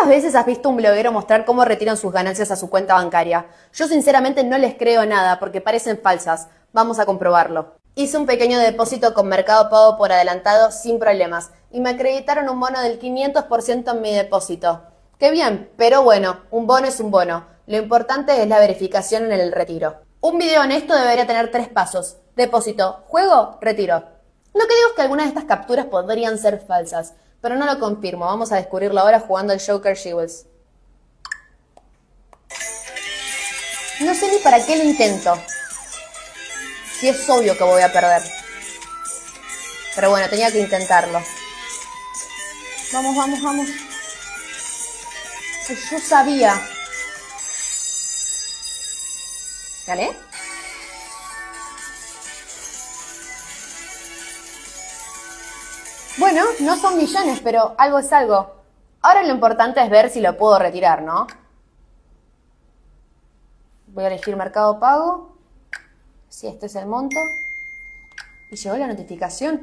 ¿Cuántas veces has visto un bloguero mostrar cómo retiran sus ganancias a su cuenta bancaria? Yo sinceramente no les creo nada porque parecen falsas. Vamos a comprobarlo. Hice un pequeño depósito con Mercado Pago por adelantado sin problemas y me acreditaron un bono del 500% en mi depósito. Qué bien, pero bueno, un bono es un bono. Lo importante es la verificación en el retiro. Un video honesto debería tener 3 pasos. Depósito, juego, retiro. Lo que digo es que algunas de estas capturas podrían ser falsas, pero no lo confirmo. Vamos a descubrirlo ahora jugando al Joker Jewels. No sé ni para qué lo intento. Si es obvio que voy a perder. Pero bueno, tenía que intentarlo. Vamos, vamos, vamos. Yo sabía. ¿Gané? Bueno, no son millones, pero algo es algo. Ahora lo importante es ver si lo puedo retirar, ¿no? Voy a elegir Mercado Pago. Si este es el monto. Y llegó la notificación.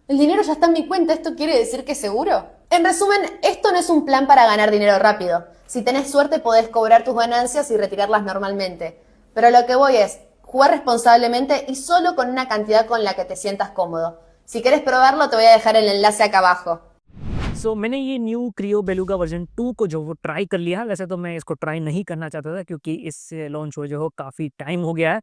El dinero ya está en mi cuenta, ¿esto quiere decir que es seguro? En resumen, esto no es un plan para ganar dinero rápido. Si tenés suerte podés cobrar tus ganancias y retirarlas normalmente. Pero lo que voy es jugar responsablemente y solo con una cantidad con la que te sientas cómodo. Si quieres probarlo te voy a dejar el enlace acá abajo. मैंने ये new Creo beluga version 2 को जो वो try कर लिया। वैसे तो मैं इसको ट्राई नहीं करना चाहता था क्योंकि इससे लॉन्च हुए जो हो काफ़ी टाइम हो गया है।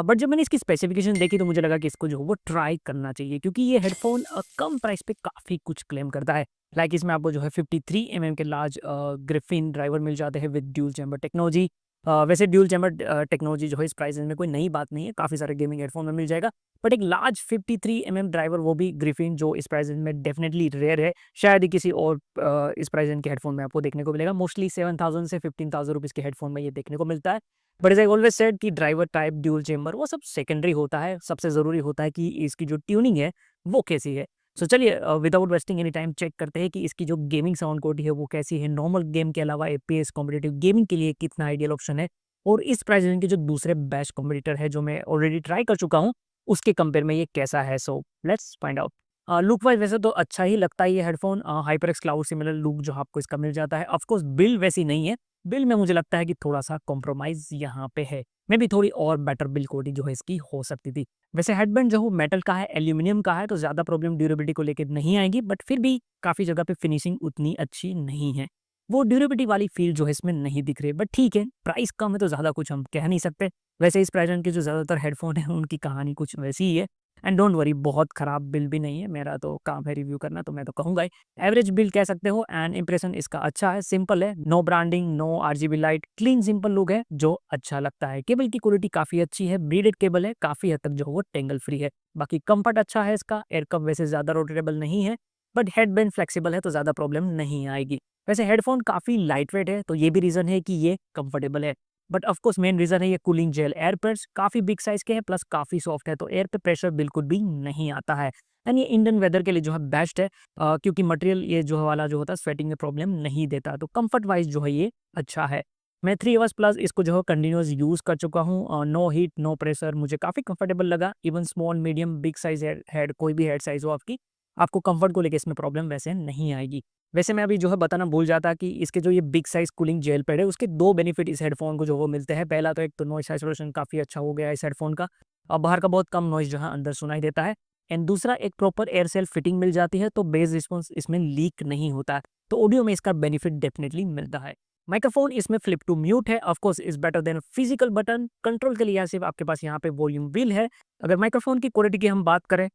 बट जब मैंने इसकी स्पेसिफिकेशन देखी तो मुझे लगा कि इसको जो वो ट्राई करना चाहिए क्योंकि ये हेडफोन कम प्राइस पे काफ़ी कुछ क्लेम करता है। लाइक इसमें आपको जो है 53 के लार्ज ग्रिफिन ड्राइवर मिल जाते हैं विद ड्यूल चैम्बर टेक्नोलॉजी। वैसे ड्यूल चैम्बर टेक्नोलॉजी जो है इस प्राइस में कोई नई बात नहीं है, काफ़ी सारे गेमिंग हेडफोन में मिल जाएगा। बट एक लार्ज 53 ड्राइवर वो भी ग्रिफिन जो इस प्राइस में डेफिनेटली रेयर है, शायद ही किसी और इस प्राइस के हेडफोन में आपको देखने को मिलेगा। मोस्टली 7000 से 15,000 रुपीज़ के हेडफोन में ये देखने को मिलता है। But as I always said कि ड्राइवर टाइप ड्यूल चैम्बर वो सब सेकेंडरी होता है, सबसे ज़रूरी होता है कि इसकी जो ट्यूनिंग है वो कैसी है। सो चलिए without wasting any time check करते हैं कि इसकी जो गेमिंग साउंड क्वालिटी है वो कैसी है, नॉर्मल गेम के अलावा एपीएस कॉम्पिटिटिव गेमिंग के लिए कितना आइडियल ऑप्शन है और इस प्राइस रेंज के जो दूसरे बेस्ट कॉम्पिटिटर है जो मैं ऑलरेडी ट्राई कर चुका हूँ उसके कंपेयर में ये कैसा है। So let's find out. Look wise वैसे तो अच्छा ही लगता है ये headphone, HyperX cloud similar look जो आपको इसका मिल जाता है। ऑफकोर्स बिल वैसी नहीं है, बिल में मुझे लगता है कि थोड़ा सा कॉम्प्रोमाइज़ यहाँ पे है, मे भी थोड़ी और बेटर बिल क्वालिटी जो है इसकी हो सकती थी। वैसे हेडबैंड जो मेटल का है, एल्यूमिनियम का है, तो ज़्यादा प्रॉब्लम ड्यूरेबिलिटी को लेकर नहीं आएगी, बट फिर भी काफ़ी जगह पे फिनिशिंग उतनी अच्छी नहीं है, वो ड्यूरेबिलिटी वाली फील जो है इसमें नहीं दिख रही। बट ठीक है, प्राइस कम है तो ज़्यादा कुछ हम कह नहीं सकते। वैसे इस प्राइस रेंज के जो ज़्यादातर हेडफोन हैं उनकी कहानी कुछ वैसी ही है। एंड डोंट वरी, बहुत ख़राब बिल भी नहीं है, मेरा तो काम है रिव्यू करना, तो मैं तो कहूँगा ही एवरेज बिल कह सकते हो। एंड इंप्रेशन इसका अच्छा है, सिंपल है, no branding, no RGB light, clean simple look है जो अच्छा लगता है। केबल की क्वालिटी काफ़ी अच्छी है, ब्रीडेड केबल है, काफ़ी हद तक जो वो टेंगल फ्री है। बाकी कंफर्ट अच्छा है इसका, एयर कप वैसे ज़्यादा रोटेटेबल नहीं है, बट हेडबैंड फ्लेक्सिबल है तो ज़्यादा प्रॉब्लम नहीं आएगी। वैसे हेडफोन काफ़ी लाइट वेट है तो ये भी रीज़न है कि ये कंफर्टेबल है। बट ऑफकोर्स मेन रीज़न है ये कूलिंग जेल एयरपैड्स काफ़ी बिग साइज़ के हैं, प्लस काफ़ी सॉफ्ट है तो एयर पे प्रेशर बिल्कुल भी नहीं आता है। एंड ये इंडियन वेदर के लिए जो है बेस्ट है, क्योंकि मटेरियल ये जो वाला जो होता है स्वेटिंग में प्रॉब्लम नहीं देता, तो कंफर्ट वाइज जो है ये अच्छा है। मैं 3 आवर्स प्लस इसको जो है कंटिन्यूस यूज़ कर चुका हूँ, नो हीट नो प्रेशर, मुझे काफ़ी कंफर्टेबल लगा। Even small medium big size head कोई भी हेड साइज़ हो आपको कंफर्ट को लेकर इसमें प्रॉब्लम वैसे नहीं आएगी। वैसे मैं अभी जो है बताना भूल जाता कि इसके जो ये big size cooling gel pad है उसके 2 बेनिफिट इस हेडफ़ोन को जो वो मिलते हैं। पहला तो एक तो नॉइज़ आइसोलेशन काफ़ी अच्छा हो गया है इस हेडफ़ोन का, बाहर का बहुत कम नॉइज़ जो है अंदर सुनाई देता है। एंड दूसरा एक प्रॉपर एयर सेल फिटिंग मिल जाती है तो बेस रिस्पॉन्स इसमें लीक नहीं होता है, तो ऑडियो में इसका बेनिफिट डेफिनेटली मिलता है। माइक्रोफोन इसमें फ्लिप टू म्यूट है, of course is better than physical button. Control के लिए सिर्फ आपके पास यहाँ पे वॉल्यूम व्हील है। अगर माइक्रोफोन की क्वालिटी की हम बात करें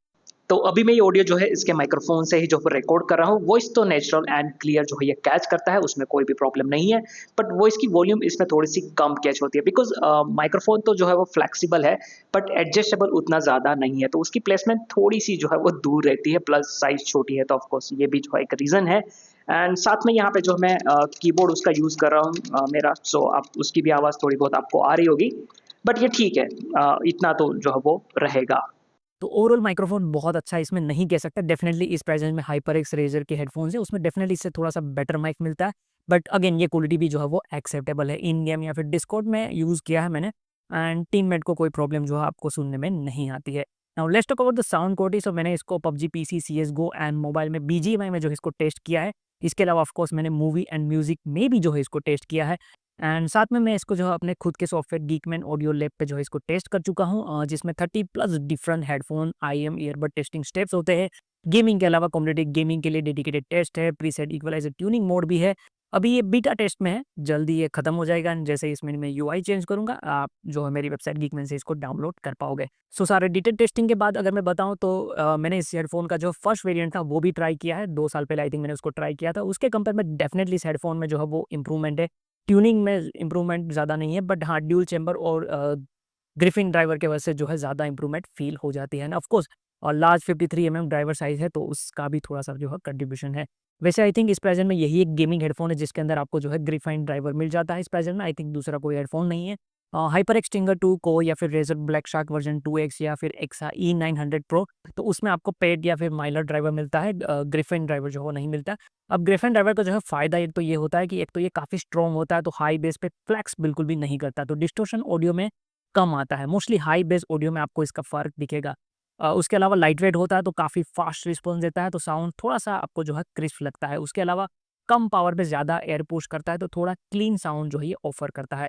तो अभी मैं ये ऑडियो जो है इसके माइक्रोफोन से ही जो रिकॉर्ड कर रहा हूँ। वॉइस तो नेचुरल एंड क्लियर जो है ये कैच करता है, उसमें कोई भी प्रॉब्लम नहीं है। बट वॉइस की वॉल्यूम इसमें थोड़ी सी कम कैच होती है बिकॉज माइक्रोफोन तो जो है वो फ्लेक्सिबल है बट एडजस्टेबल उतना ज़्यादा नहीं है, तो उसकी प्लेसमेंट थोड़ी सी जो है वो दूर रहती है, प्लस साइज छोटी है, तो ऑफकोर्स ये भी जो है एक रीज़न है। एंड साथ में यहाँ पे जो मैं कीबोर्ड उसका यूज़ कर रहा हूँ मेरा, सो आप उसकी भी आवाज़ थोड़ी बहुत आपको आ रही होगी, बट ये ठीक है, इतना तो जो है वो रहेगा। तो ओवरऑल माइक्रोफोन बहुत अच्छा है, इसमें नहीं कह सकता। डेफिनेटली इस प्राइस रेंज में हाइपरएक्स रेजर के हेडफोन्स है, उसमें डेफिनेटली इससे थोड़ा सा बेटर माइक मिलता है। बट अगेन ये क्वालिटी भी जो है वो एक्सेप्टेबल है। इन गेम या फिर डिस्कॉर्ड में यूज़ किया है मैंने, एंड टीममेट को कोई प्रॉब्लम जो है आपको सुनने में नहीं आती है। Now let's talk about the sound quality. So मैंने इसको PUBG, PC, CS:GO and mobile में BGMI में जो है इसको टेस्ट किया है। इसके अलावा ऑफ कोर्स मैंने मूवी एंड म्यूजिक में भी जो है इसको टेस्ट किया है एंड साथ में मैं इसको जो है अपने खुद के सॉफ्टवेयर गीकमैन ऑडियो लैब पे जो है इसको टेस्ट कर चुका हूँ, जिसमें 30 plus different headphone, IM earbud testing steps होते हैं। गेमिंग के अलावा कॉम्पिटिटिव गेमिंग के लिए डेडिकेटेड टेस्ट है, प्रीसेट इक्वलाइजर ट्यूनिंग मोड भी है। अभी ये बीटा टेस्ट में है, जल्दी ये खत्म हो जाएगा एंड जैसे इसमें मैं UI चेंज करूंगा, आप जो है मेरी वेबसाइट गीकमैन से इसको डाउनलोड कर पाओगे। सो सारे डिटेल टेस्टिंग के बाद अगर मैं बताऊं तो मैंने इस हेडफोन का जो फर्स्ट वेरिएंट था वो भी ट्राई किया है, 2 साल पहले आई थिंक मैंने उसको ट्राई किया था। उसके कंपेयर में डेफिनेटली इस हेडफोन में जो है वो इंप्रूवमेंट है। ट्यूनिंग में इंप्रूवमेंट ज़्यादा नहीं है, बट हाँ ड्यूल चैम्बर और ग्रिफिन ड्राइवर के वजह से जो है ज़्यादा इंप्रूवमेंट फील हो जाती है ना। ऑफकोर्स और लार्ज 53 mm ड्राइवर साइज़ है तो उसका भी थोड़ा सा जो है कंट्रीब्यूशन है। वैसे आई थिंक इस प्रेजेंट में यही एक गेमिंग हेडफोन है जिसके अंदर आपको जो है ग्रिफाइन ड्राइवर मिल जाता है। इस प्रेजेंट में आई थिंक दूसरा कोई हेडफोन नहीं है। हाइपर एक्सटिंगर 2 को या फिर razor black shark version 2X या फिर एक्सा E900 Pro, तो उसमें आपको पेड या फिर माइलर ड्राइवर मिलता है, ग्रिफाइन ड्राइवर जो है वो नहीं मिलता। अब ग्रिफिन ड्राइवर का जो है फ़ायदा एक तो ये होता है कि एक तो ये काफ़ी स्ट्रॉन्ग होता है, तो हाई बेस पे फ्लेक्स बिल्कुल भी नहीं करता, तो डिस्टॉर्शन ऑडियो में कम आता है। मोस्टली हाई बेस ऑडियो में आपको इसका फ़र्क दिखेगा। उसके अलावा लाइट वेट होता है तो काफ़ी फास्ट रिस्पॉन्स देता है, तो साउंड थोड़ा-सा आपको जो है क्रिस्प लगता है। उसके अलावा कम पावर पे ज़्यादा एयर पुश करता है, तो थोड़ा क्लीन साउंड जो है ये ऑफ़र करता है।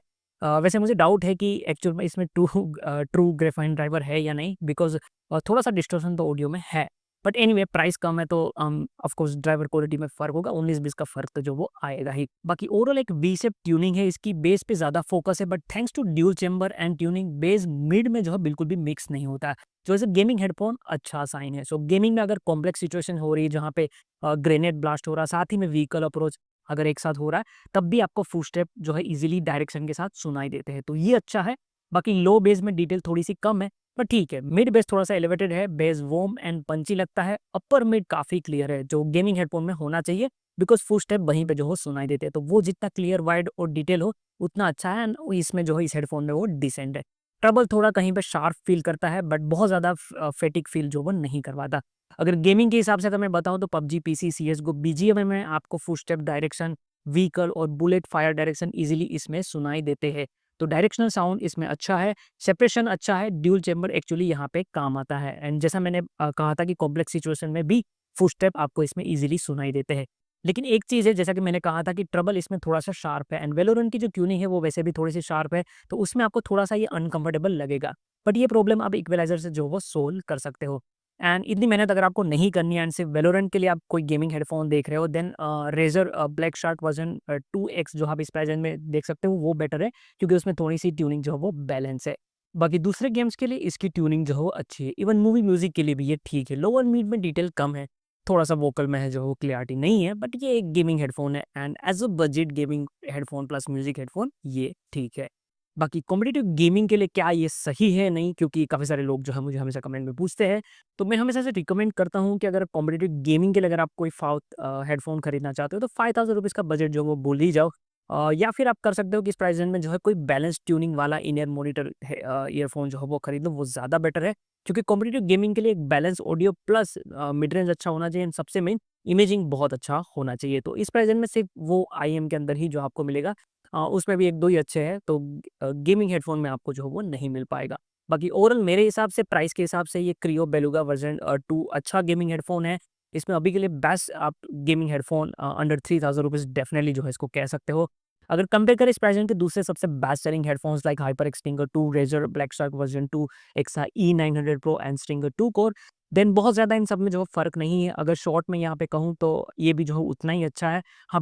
वैसे मुझे डाउट है कि एक्चुअल में इसमें ट्रू ग्रिफाइन ड्राइवर है या नहीं, बिकॉज़ थोड़ा-सा डिस्टॉर्शन तो ऑडियो में है। बट एनीवे प्राइस कम है तो ऑफ कोर्स ड्राइवर क्वालिटी में फ़र्क होगा, 19-20 का फ़र्क तो जो वो आएगा ही। बाकी ओवरऑल एक वी शेप ट्यूनिंग है, इसकी बेस पे ज़्यादा फोकस है, but thanks to dual chamber and tuning bass mid में जो है बिल्कुल भी मिक्स नहीं होता है, जो एज़ अ गेमिंग हेडफ़ोन अच्छा साइन है। सो गेमिंग में अगर कॉम्प्लेक्स सिचुएशन हो रही है जहाँ पे ग्रेनेड ब्लास्ट हो रहा है, साथ ही में व्हीकल अप्रोच अगर एक साथ हो रहा है, तब भी आपको फुटस्टेप जो है ईज़िली डायरेक्शन के साथ सुनाई देते हैं, तो ये अच्छा है। बाकी लो बेस में डिटेल थोड़ी-सी कम है, पर ठीक है। मिड बेस थोड़ा-सा एलिवेटेड है, बेस वार्म एंड पंची लगता है, अपर मिड काफ़ी क्लियर है, जो गेमिंग हेडफ़ोन में होना चाहिए, बिकॉज़ फुटस्टेप वहीं पे जो हो सुनाई देते हैं, तो वो जितना क्लियर, वाइड और डिटेल हो, उतना अच्छा है एंड इसमें जो है इस हेडफ़ोन में वो डिसेंट है। ट्रबल थोड़ा कहीं पे शार्प फ़ील करता है, बट बहुत ज़्यादा फैटिग फ़ील जो वो नहीं करवाता। अगर गेमिंग के हिसाब से अगर मैं बताऊँ तो पबजी, पीसी, CS:GO, BGMI में आपको फुटस्टेप डायरेक्शन, व्हीकल और बुलेट फायर डायरेक्शन ईज़िली इसमें सुनाई देते हैं। तो डायरेक्शनल साउंड इसमें अच्छा है, सेपरेशन अच्छा है, ड्यूल चैम्बर एक्चुअली यहाँ पे काम आता है एंड जैसा मैंने कहा था कि कॉम्प्लेक्स सिचुएशन में भी फुटस्टेप आपको इसमें ईज़िली सुनाई देते हैं। लेकिन एक चीज़ है जैसा कि मैंने कहा था कि ट्रबल इसमें थोड़ा-सा शार्प है एंड वैलोरेंट की जो ट्यूनिंग है वो वैसे भी थोड़ी-सी शार्प है, तो उसमें आपको थोड़ा-सा ये अनकंफर्टेबल लगेगा। बट ये प्रॉब्लम आप इक्वलाइज़र से जो वो सोल्व कर सकते हो। एंड इतनी मेहनत अगर आपको नहीं करनी है एंड सिर्फ वैलोरेंट के लिए आप कोई गेमिंग हेडफ़ोन देख रहे हो, then Razer Black Shark version 2X जो आप इस प्राइस में देख सकते हो वो बेटर है, क्योंकि उसमें थोड़ी-सी ट्यूनिंग जो है वो बैलेंस है। बाकी दूसरे गेम्स के लिए इसकी ट्यूनिंग जो है वो अच्छी है। इवन मूवी म्यूज़िक के लिए भी ये ठीक है। लोअर मिड में डिटेल कम है, थोड़ा-सा वोकल में है जो वो क्लैरिटी नहीं है, बट ये एक गेमिंग हेडफ़ोन है and as a budget gaming headphone plus music headphone ये ठीक है। बाकी कॉम्पिटिटिव गेमिंग के लिए क्या ये सही है नहीं, क्योंकि काफ़ी सारे लोग जो है मुझे हमेशा कमेंट में पूछते हैं, तो मैं हमेशा से रिकमेंड करता हूँ कि अगर कॉम्पिटिटिव गेमिंग के लिए अगर आप कोई हेडफ़ोन खरीदना चाहते हो तो ₹5000 का बजट जो वो भूल ही जाओ। या फिर आप कर सकते हो कि इस प्राइस रेंज में जो है कोई बैलेंस ट्यूनिंग वाला इन ईयर मॉनिटर है, ईयरफ़ोन जो है वो खरीद लो, वो ज़्यादा बेटर है। क्योंकि कॉम्पिटिटिव गेमिंग के लिए एक balance audio plus mid range अच्छा होना चाहिए एंड सबसे मेन इमेजिंग बहुत अच्छा होना चाहिए। तो इस प्राइस रेंज में सिर्फ वो IM के अंदर ही जो आपको मिलेगा, उसमें भी 1-2 ही अच्छे हैं, तो गेमिंग हेडफ़ोन में आपको जो है वो नहीं मिल पाएगा। बाकी ओवरऑल मेरे हिसाब से प्राइस के हिसाब से ये क्रियो बेलुगा वर्ज़न 2 अच्छा गेमिंग हेडफ़ोन है। इसमें अभी के लिए बेस्ट आप गेमिंग हेडफ़ोन अंडर ₹3000 डेफ़िनिटली जो है इसको कह सकते हो। अगर कंपेयर करें इस प्राइस रेंज के दूसरे सबसे best selling headphones like Hyper X Stinger 2, Razer Black Shark version 2, EKSA E900 Pro and Stinger 2 core, then बहुत ज़्यादा इन सब में जो फ़र्क नहीं है। अगर शॉर्ट में यहाँ पे कहूँ तो ये भी जो है उतना ही अच्छा है। हाँ,